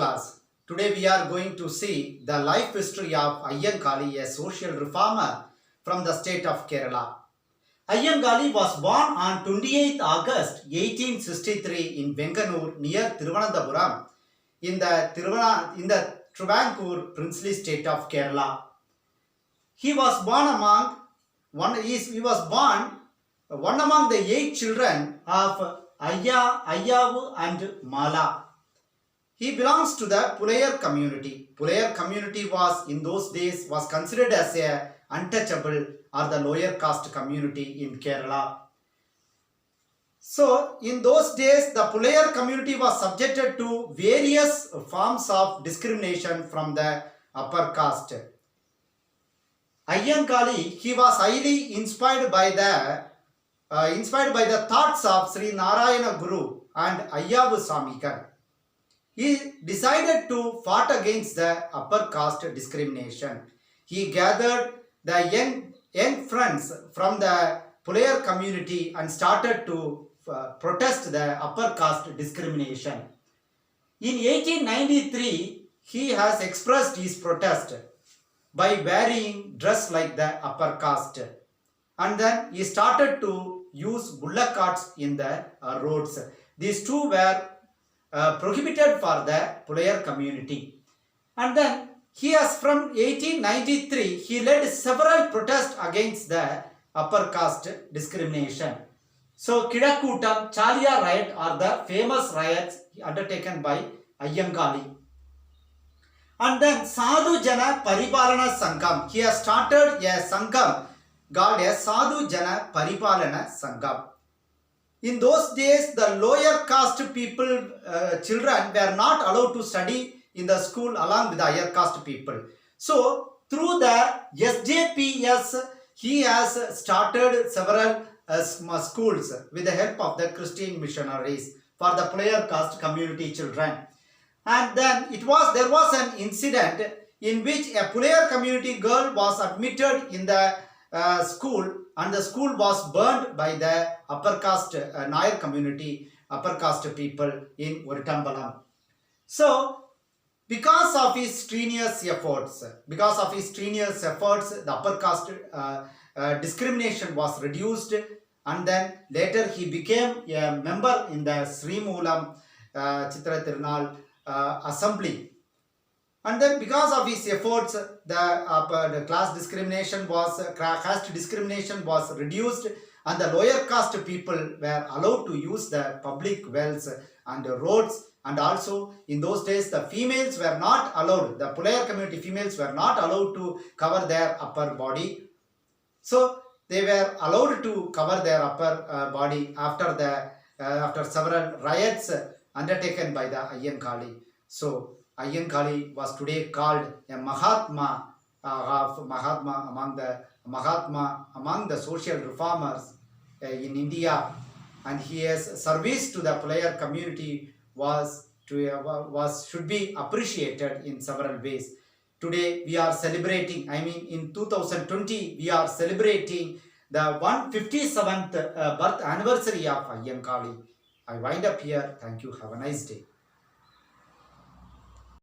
class. Today we are going to see the life history of Ayyankali, a social reformer from the state of Kerala. Ayyankali was born on 28th August 1863 in Venganur near Thiruvananthapuram in the Travancore princely state of Kerala. He was born one among the 8 children of Ayyavu and Mala. He belongs to the Periyar community. Periyar community was in those days considered as a untouchable or the lower caste community in Kerala. So in those days the Periyar community was subjected to various forms of discrimination from the upper caste. Ayyankali, he was highly inspired by the thoughts of Sri Narayana Guru and Ayyavu Samikar. He decided to fight against the upper caste discrimination. He gathered the young friends from the Periyar community and started to protest the upper caste discrimination. In 1893, he has expressed his protest by wearing dress like the upper caste, and then he started to use bullock carts in the roads. These two were prohibited for the Periyar community. And then he has from 1893 he led several protests against the upper caste discrimination. So Kidakootam, Chalia riot are the famous riots undertaken by Ayyankali. And then Sadhu Jana Paripalana Sangam. He has started a Sangam called a Sadhu Jana Paripalana Sangam. In those days, the lower caste people, children were not allowed to study in the school along with the higher caste people. So through the SJPS, he has started several schools with the help of the Christian missionaries for the lower caste community children. And then there was an incident in which a Periyar community girl was admitted in the school, and the school was burned by the upper caste Nair community, upper caste people in Uritambalam. So because of his strenuous efforts, the upper caste discrimination was reduced, and then later he became a member in the Sri Moolam Chitra Tirunal assembly. And then because of his efforts, the caste discrimination was reduced, and the lower caste people were allowed to use the public wells and roads. And also in those days the females were not allowed, the Periyar community females were not allowed to cover their upper body. So they were allowed to cover their upper body after several riots undertaken by the Ayyankali. So Ayyankali was today called a Mahathma among the social reformers in India, and his service to the Periyar community should be appreciated in several ways. Today we are celebrating, in 2020 we are celebrating the 157th birth anniversary of Ayyankali. I wind up here. Thank you. Have a nice day.